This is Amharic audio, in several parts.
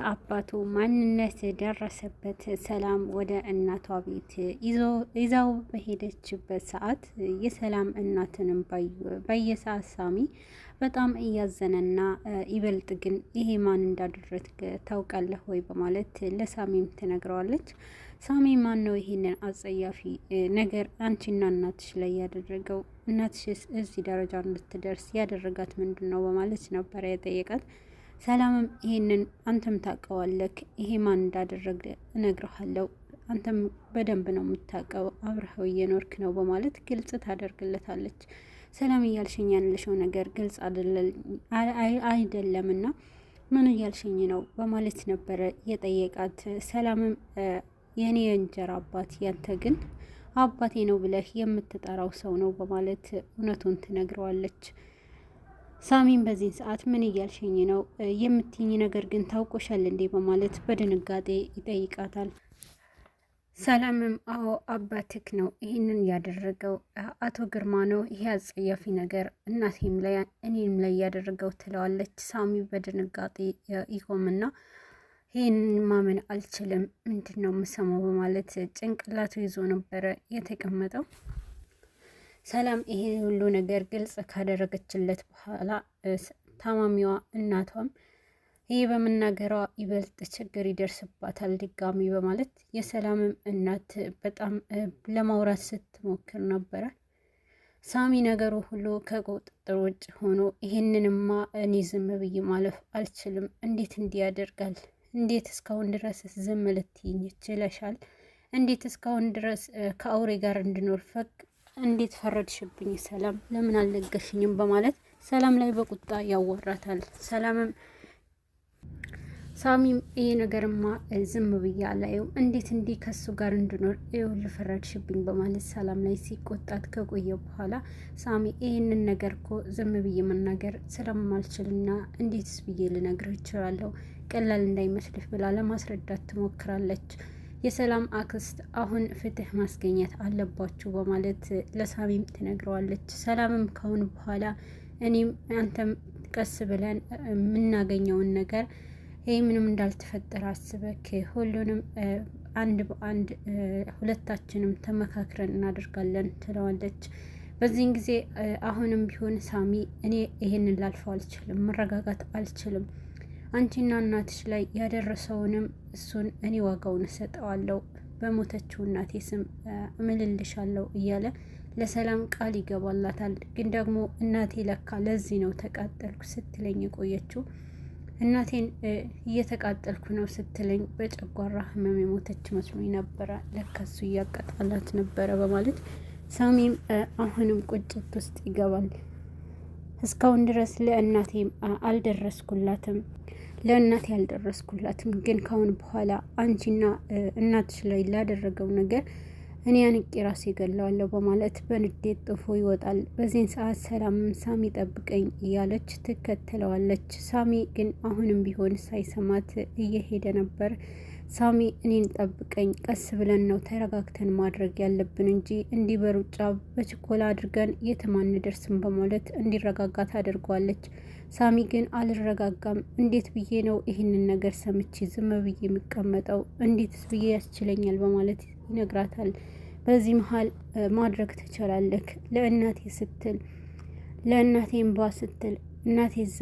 አባቱ ማንነት ደረሰበት። ሰላም ወደ እናቷ ቤት ይዛው በሄደችበት ሰዓት የሰላም እናትንም በየሰዓት ሳሚ በጣም እያዘነና ይበልጥ ግን ይሄ ማን እንዳደረግ ታውቃለህ ወይ በማለት ለሳሚም ትነግረዋለች። ሳሚ ማን ነው ይሄንን አጸያፊ ነገር አንቺና እናትሽ ላይ ያደረገው? እናትሽስ እዚህ ደረጃ እንድትደርስ ያደረጋት ምንድን ነው በማለት ነበረ የጠየቃት። ሰላምም ይሄንን አንተም ታውቀዋለህ፣ ይሄ ማን እንዳደረገ እነግርሃለሁ፣ አንተም በደንብ ነው የምታውቀው፣ አብረኸው እየኖርክ ነው በማለት ግልጽ ታደርግለታለች። ሰላም እያልሽኝ ያለሽው ነገር ግልጽ አይደለምና ምን እያልሽኝ ነው በማለት ነበረ የጠየቃት። ሰላምም የኔ የእንጀራ አባት ያንተ ግን አባቴ ነው ብለህ የምትጠራው ሰው ነው በማለት እውነቱን ትነግረዋለች። ሳሚን በዚህን ሰዓት ምን እያልሽኝ ነው የምትይኝ ነገር ግን ታውቆሻል እንዴ በማለት በድንጋጤ ይጠይቃታል። ሰላምም አዎ አባትክ ነው ይህንን ያደረገው፣ አቶ ግርማ ነው ይሄ አጸያፊ ነገር እናቴም ላይ እኔም ላይ ያደረገው ትለዋለች። ሳሚ በድንጋጤ ይቆምና ይህንን ማመን አልችልም፣ ምንድን ነው የምሰማው በማለት ጭንቅላቱ ይዞ ነበረ የተቀመጠው። ሰላም ይሄ ሁሉ ነገር ግልጽ ካደረገችለት በኋላ ታማሚዋ እናቷም ይህ በመናገሯ ይበልጥ ችግር ይደርስባታል ድጋሚ በማለት የሰላምም እናት በጣም ለማውራት ስትሞክር ነበረ። ሳሚ ነገሩ ሁሉ ከቁጥጥር ውጭ ሆኖ ይህንንማ እኔ ዝም ብዬ ማለፍ አልችልም፣ እንዴት እንዲህ ያደርጋል? እንዴት እስካሁን ድረስ ዝም ልትይኝ ችለሻል? እንዴት እስካሁን ድረስ ከአውሬ ጋር እንድኖር እንዴት ፈረድሽብኝ? ሰላም ለምን አልነገርሽኝም? በማለት ሰላም ላይ በቁጣ ያወራታል። ሳሚም ይሄ ነገርማ ዝም ብዬ አላየው፣ እንዴት እንዲህ ከሱ ጋር እንድኖር ይኸውልህ ፈረድሽብኝ በማለት ሰላም ላይ ሲቆጣት ከቆየ በኋላ ሳሚ ይህንን ነገር እኮ ዝም ብዬ መናገር ስለማልችልና እንዴትስ ብዬ ልነግርህ እችላለሁ፣ ቀላል እንዳይመስልህ ብላ ለማስረዳት ትሞክራለች። የሰላም አክስት አሁን ፍትህ ማስገኘት አለባችሁ በማለት ለሳሚም ትነግረዋለች። ሰላምም ካሁን በኋላ እኔም አንተም ቀስ ብለን የምናገኘውን ነገር ይህ ምንም እንዳልተፈጠረ አስበክ ሁሉንም አንድ በአንድ ሁለታችንም ተመካክረን እናደርጋለን ትለዋለች። በዚህን ጊዜ አሁንም ቢሆን ሳሚ እኔ ይሄንን ላልፈው አልችልም፣ መረጋጋት አልችልም፣ አንቺና እናትሽ ላይ ያደረሰውንም እሱን እኔ ዋጋውን እሰጠዋለሁ፣ በሞተችው እናቴ ስም እምልልሻለሁ እያለ ለሰላም ቃል ይገባላታል። ግን ደግሞ እናቴ ለካ ለዚህ ነው ተቃጠልኩ ስትለኝ የቆየችው፣ እናቴን እየተቃጠልኩ ነው ስትለኝ በጨጓራ ህመም የሞተች መስሎኝ ነበረ፣ ለካ እሱ እያቀጣላት ነበረ በማለት ሳሚም አሁንም ቁጭት ውስጥ ይገባል። እስካሁን ድረስ ለእናቴም አልደረስኩላትም፣ ግን ካሁን በኋላ አንቺና እናትሽ ላይ ላደረገው ነገር እኔ አንቄ ራሴ ገለዋለሁ በማለት በንዴት ጥፎ ይወጣል። በዚህን ሰዓት ሰላምም ሳሚ ጠብቀኝ እያለች ትከተለዋለች። ሳሚ ግን አሁንም ቢሆን ሳይሰማት እየሄደ ነበር። ሳሚ እኔን ጠብቀኝ፣ ቀስ ብለን ነው ተረጋግተን ማድረግ ያለብን እንጂ እንዲህ በሩጫ በችኮላ አድርገን የትም አንደርስም በማለት እንዲረጋጋ ታደርገዋለች። ሳሚ ግን አልረጋጋም፣ እንዴት ብዬ ነው ይህንን ነገር ሰምቼ ዝም ብዬ የሚቀመጠው? እንዴትስ ብዬ ያስችለኛል? በማለት ይነግራታል። በዚህ መሀል ማድረግ ትችላለህ፣ ለእናቴ እንባ ስትል እናቴ እዛ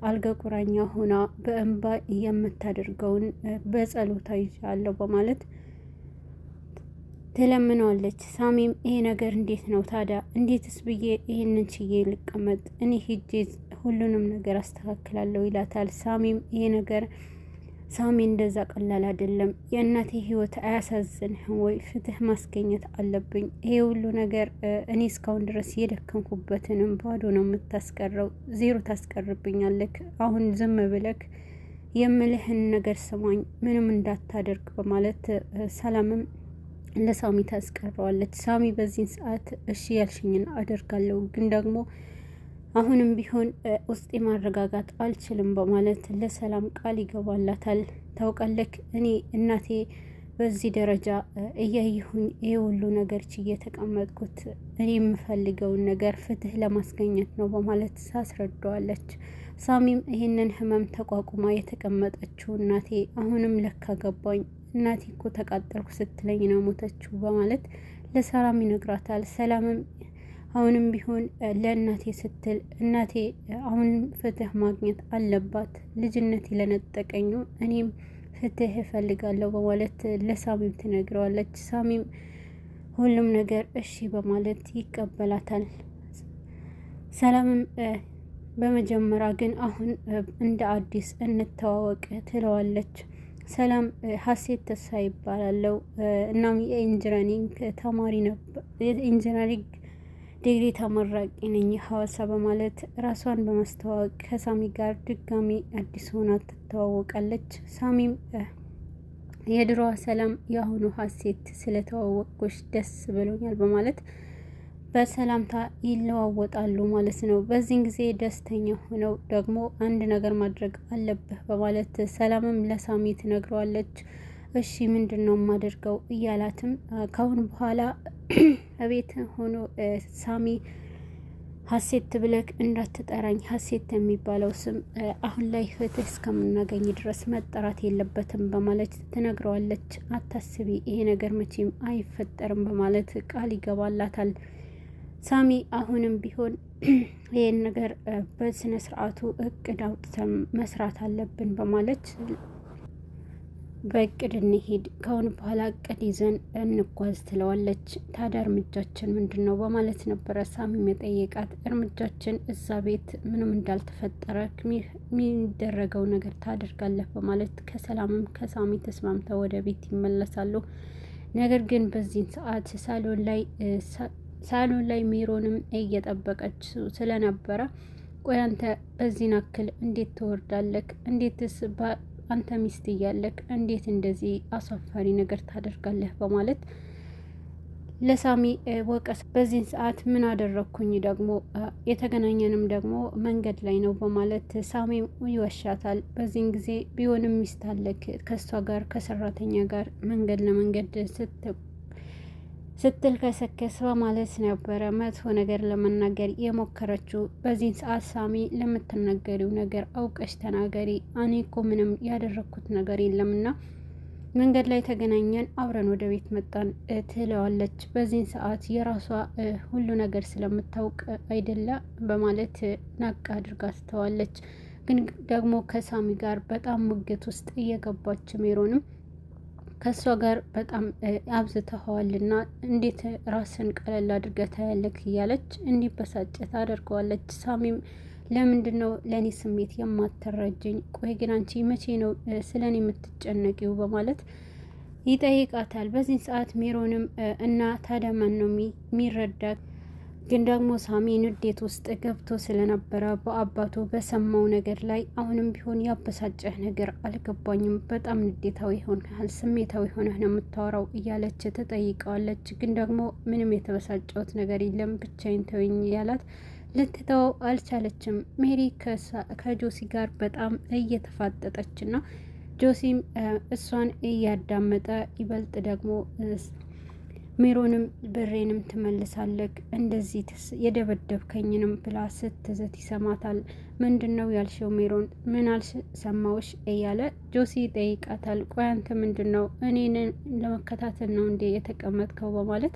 አልጋ ቁራኛ ሆና በእንባ የምታደርገውን በጸሎታ ይዣለሁ በማለት ትለምነዋለች። ሳሚም ይሄ ነገር እንዴት ነው ታዲያ? እንዴትስ ብዬ ይህንን ችዬ ልቀመጥ? እኔ ሂጄ ሁሉንም ነገር አስተካክላለሁ ይላታል። ሳሚም ይሄ ነገር ሳሚ እንደዛ ቀላል አይደለም፣ የእናቴ ህይወት አያሳዝንህም ወይ? ፍትህ ማስገኘት አለብኝ። ይሄ ሁሉ ነገር እኔ እስካሁን ድረስ የደከምኩበትንም ባዶ ነው የምታስቀረው፣ ዜሮ ታስቀርብኛለክ። አሁን ዝም ብለክ የምልህን ነገር ስማኝ፣ ምንም እንዳታደርግ በማለት ሰላምም ለሳሚ ታስቀረዋለች። ሳሚ በዚህን ሰዓት እሺ ያልሽኝን አደርጋለሁ፣ ግን ደግሞ አሁንም ቢሆን ውስጤ ማረጋጋት አልችልም በማለት ለሰላም ቃል ይገባላታል። ታውቃለክ እኔ እናቴ በዚህ ደረጃ እያየሁኝ ይሄ ሁሉ ነገር ችዬ የተቀመጥኩት እኔ የምፈልገውን ነገር ፍትህ ለማስገኘት ነው በማለት ሳስረዳዋለች። ሳሚም ይህንን ህመም ተቋቁማ የተቀመጠችው እናቴ አሁንም ለካ ገባኝ፣ እናቴ እኮ ተቃጠልኩ ስትለኝ ነው ሞተችው በማለት ለሰላም ይነግራታል። ሰላምም አሁንም ቢሆን ለእናቴ ስትል እናቴ አሁን ፍትህ ማግኘት አለባት፣ ልጅነት ለነጠቀኝ እኔም ፍትህ እፈልጋለሁ በማለት ለሳሚም ትነግረዋለች። ሳሚም ሁሉም ነገር እሺ በማለት ይቀበላታል። ሰላምም በመጀመሪያ ግን አሁን እንደ አዲስ እንተዋወቅ ትለዋለች። ሰላም ሀሴት ተስፋ ይባላለው። እናም የኢንጂነሪንግ ተማሪ ነበር፣ የኢንጂነሪንግ ዲግሪ ተመራቂ ነኝ ሀዋሳ በማለት ራሷን በማስተዋወቅ ከሳሚ ጋር ድጋሚ አዲስ ሆና ትተዋወቃለች። ሳሚም የድሮዋ ሰላም የአሁኑ ሀሴት ስለተዋወቅኩሽ ደስ ብሎኛል በማለት በሰላምታ ይለዋወጣሉ ማለት ነው። በዚህን ጊዜ ደስተኛ ሆነው ደግሞ አንድ ነገር ማድረግ አለብህ በማለት ሰላምም ለሳሚ ትነግረዋለች። እሺ ምንድን ነው የማደርገው እያላትም ካሁን በኋላ እቤት ሆኖ ሳሚ ሀሴት ብለክ እንዳትጠራኝ፣ ሀሴት የሚባለው ስም አሁን ላይ ፍትህ እስከምናገኝ ድረስ መጠራት የለበትም በማለት ትነግረዋለች። አታስቢ፣ ይሄ ነገር መቼም አይፈጠርም በማለት ቃል ይገባላታል። ሳሚ አሁንም ቢሆን ይህን ነገር በስነ ስርዓቱ እቅድ አውጥተን መስራት አለብን በማለት በእቅድ እንሄድ፣ ካሁን በኋላ እቅድ ይዘን እንጓዝ ትለዋለች። ታዲያ እርምጃችን ምንድን ነው በማለት ነበረ ሳሚ የጠየቃት። እርምጃችን እዛ ቤት ምንም እንዳልተፈጠረ የሚደረገው ነገር ታደርጋለህ በማለት ከሰላምም ከሳሚ ተስማምተው ወደ ቤት ይመለሳሉ። ነገር ግን በዚህን ሰዓት ሳሎን ላይ ሜሮንም እየጠበቀች ስለነበረ ቆይ አንተ በዚህን አክል እንዴት ትወርዳለክ? እንዴትስ አንተ ሚስት እያለክ እንዴት እንደዚህ አሳፋሪ ነገር ታደርጋለህ? በማለት ለሳሚ ወቀስ። በዚህን ሰዓት ምን አደረግኩኝ ደግሞ የተገናኘንም ደግሞ መንገድ ላይ ነው በማለት ሳሚ ይወሻታል። በዚህን ጊዜ ቢሆንም ሚስት አለክ ከሷ ጋር ከሰራተኛ ጋር መንገድ ለመንገድ ስትል ከሰከስ በማለት ነበረ መጥፎ ነገር ለመናገር የሞከረችው። በዚህን ሰዓት ሳሚ ለምትናገሪው ነገር አውቀሽ ተናገሪ፣ እኔ እኮ ምንም ያደረግኩት ነገር የለምና መንገድ ላይ ተገናኘን፣ አብረን ወደ ቤት መጣን ትለዋለች። በዚህን ሰዓት የራሷ ሁሉ ነገር ስለምታውቅ አይደለ በማለት ናቅ አድርጋ ትተዋለች። ግን ደግሞ ከሳሚ ጋር በጣም ሙግት ውስጥ እየገባች ሜሮንም ከእሷ ጋር በጣም አብዝተኸዋልና እንዴት ራስን ቀለል አድርገህ ታያለህ እያለች እንዲበሳጨት አደርገዋለች። ሳሚም ለምንድን ነው ለእኔ ስሜት የማትረጅኝ? ቆይ ግን አንቺ መቼ ነው ስለ እኔ የምትጨነቂው? በማለት ይጠይቃታል። በዚህ ሰዓት ሜሮንም እና ታዲያ ማን ነው የሚረዳት? ግን ደግሞ ሳሚ ንዴት ውስጥ ገብቶ ስለነበረ በአባቱ በሰማው ነገር ላይ አሁንም ቢሆን ያበሳጨህ ነገር አልገባኝም፣ በጣም ንዴታዊ ሆነሃል፣ ስሜታዊ ሆነህ ነው የምታወራው እያለች ትጠይቀዋለች። ግን ደግሞ ምንም የተበሳጨሁት ነገር የለም ብቻዬን ተወኝ ያላት ልትተወው አልቻለችም። ሜሪ ከጆሲ ጋር በጣም እየተፋጠጠች ና ጆሲም እሷን እያዳመጠ ይበልጥ ደግሞ ሜሮንም ብሬንም ትመልሳለክ እንደዚህ የደበደብከኝንም ብላ ስትዘት ይሰማታል። ምንድን ነው ያልሽው ሜሮን? ምን አልሰማውሽ እያለ ጆሲ ይጠይቃታል። ቆይ አንተ ምንድን ነው እኔን ለመከታተል ነው እንዴ የተቀመጥከው? በማለት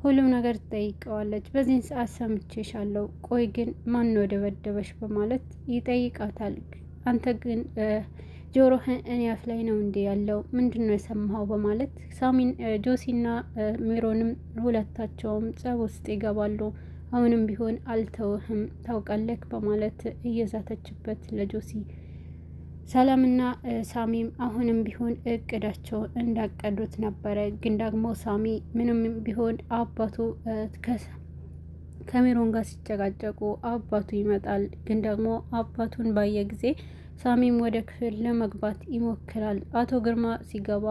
ሁሉም ነገር ትጠይቀዋለች። በዚህን ሰዓት ሰምቼሻለሁ፣ ቆይ ግን ማን ነው ደበደበሽ? በማለት ይጠይቃታል። አንተ ግን ጆሮህን እኔ አፍ ላይ ነው እንዴ ያለው? ምንድን ነው የሰማኸው? በማለት ሳሚን ጆሲና ሜሮንም ሁለታቸውም ጸብ ውስጥ ይገባሉ። አሁንም ቢሆን አልተውህም ታውቃለህ በማለት እየዛተችበት ለጆሲ ሰላምና ሳሚም አሁንም ቢሆን እቅዳቸው እንዳቀዱት ነበረ። ግን ደግሞ ሳሚ ምንም ቢሆን አባቱ ከሜሮን ጋር ሲጨቃጨቁ አባቱ ይመጣል። ግን ደግሞ አባቱን ባየ ጊዜ ሳሚም ወደ ክፍል ለመግባት ይሞክራል። አቶ ግርማ ሲገባ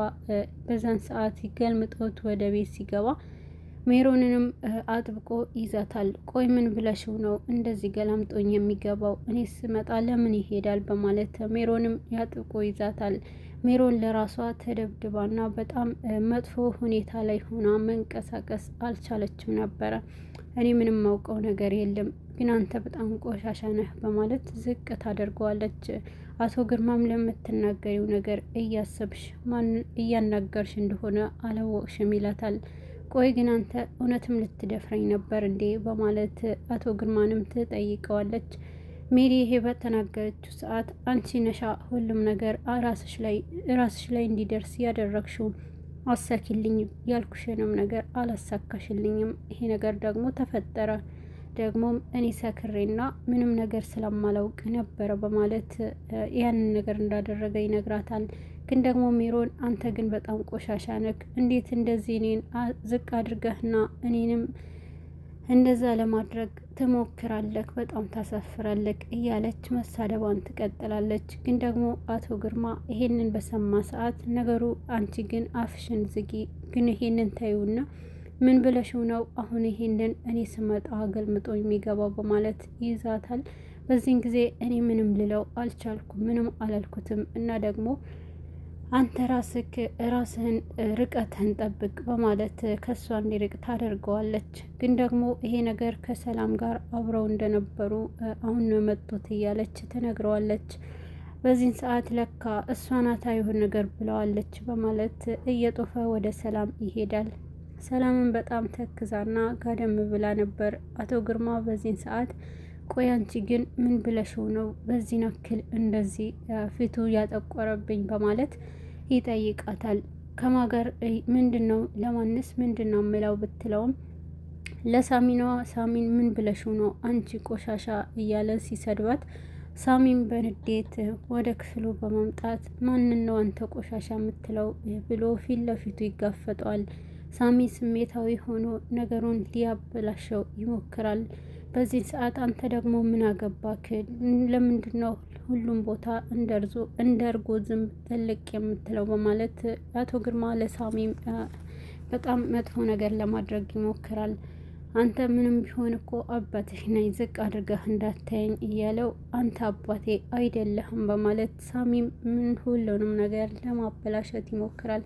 በዛን ሰዓት ገልምጦት ወደ ቤት ሲገባ ሜሮንንም አጥብቆ ይዛታል። ቆይ ምን ብለሽው ነው እንደዚህ ገላምጦኝ የሚገባው? እኔ ስመጣ ለምን ይሄዳል? በማለት ሜሮንም ያጥብቆ ይዛታል። ሜሮን ለራሷ ተደብድባና በጣም መጥፎ ሁኔታ ላይ ሆና መንቀሳቀስ አልቻለችም ነበረ። እኔ ምንም ማውቀው ነገር የለም ግን አንተ በጣም ቆሻሻ ነህ በማለት ዝቅ ታደርገዋለች። አቶ ግርማም ለምትናገሪው ነገር እያሰብሽ ማን እያናገርሽ እንደሆነ አላወቅሽም ይላታል። ቆይ ግን አንተ እውነትም ልትደፍረኝ ነበር እንዴ በማለት አቶ ግርማንም ትጠይቀዋለች። ሜሪ ይሄ በተናገረችው ሰዓት አንቺ ነሻ ሁሉም ነገር ራስሽ ላይ እንዲደርስ ያደረግሽው፣ አሳኪልኝ ያልኩሽንም ነገር አላሳካሽልኝም። ይሄ ነገር ደግሞ ተፈጠረ ደግሞም እኔ ሰክሬና ምንም ነገር ስለማላውቅ ነበረ በማለት ያንን ነገር እንዳደረገ ይነግራታል። ግን ደግሞ ሜሮን አንተ ግን በጣም ቆሻሻ ነክ፣ እንዴት እንደዚህ እኔን ዝቅ አድርገህና እኔንም እንደዛ ለማድረግ ትሞክራለህ፣ በጣም ታሳፍራለህ እያለች መሳደቧን ትቀጥላለች። ግን ደግሞ አቶ ግርማ ይሄንን በሰማ ሰዓት ነገሩ አንቺ ግን አፍሽን ዝጊ፣ ግን ይሄንን ታዩና ምን ብለሽው ነው አሁን ይሄንን እኔ ስመጣ ገልምጦ የሚገባው በማለት ይይዛታል። በዚህን ጊዜ እኔ ምንም ልለው አልቻልኩም፣ ምንም አላልኩትም እና ደግሞ አንተ ራስህን ርቀትህን ጠብቅ በማለት ከሷ እንዲርቅ ታደርገዋለች። ግን ደግሞ ይሄ ነገር ከሰላም ጋር አብረው እንደነበሩ አሁን ነው መጡት እያለች ትነግረዋለች። በዚህን ሰዓት ለካ እሷ ናታ ይሁን ነገር ብለዋለች በማለት እየጦፈ ወደ ሰላም ይሄዳል። ሰላምን በጣም ተክዛና ጋደም ብላ ነበር። አቶ ግርማ በዚህን ሰዓት ቆይ አንቺ ግን ምን ብለሽው ነው በዚህ ነክል እንደዚህ ፊቱ ያጠቆረብኝ በማለት ይጠይቃታል። ከማገር ምንድነው ለማንስ ምንድነው ምለው ብትለውም ለሳሚናዋ ሳሚን ምን ብለሽው ነው አንቺ ቆሻሻ እያለ ሲሰድባት ሳሚን በንዴት ወደ ክፍሉ በመምጣት ማንን ነው አንተ ቆሻሻ የምትለው ብሎ ፊት ለፊቱ ይጋፈጠዋል። ሳሚ ስሜታዊ ሆኖ ነገሩን ሊያበላሸው ይሞክራል። በዚህ ሰዓት አንተ ደግሞ ምን አገባክ? ለምንድን ነው ሁሉም ቦታ እንደርጎ ዝም ጥልቅ የምትለው በማለት አቶ ግርማ ለሳሚም በጣም መጥፎ ነገር ለማድረግ ይሞክራል። አንተ ምንም ቢሆን እኮ አባትሽ ነኝ፣ ዝቅ አድርገህ እንዳታየኝ እያለው አንተ አባቴ አይደለህም በማለት ሳሚም ምን ሁሉንም ነገር ለማበላሸት ይሞክራል።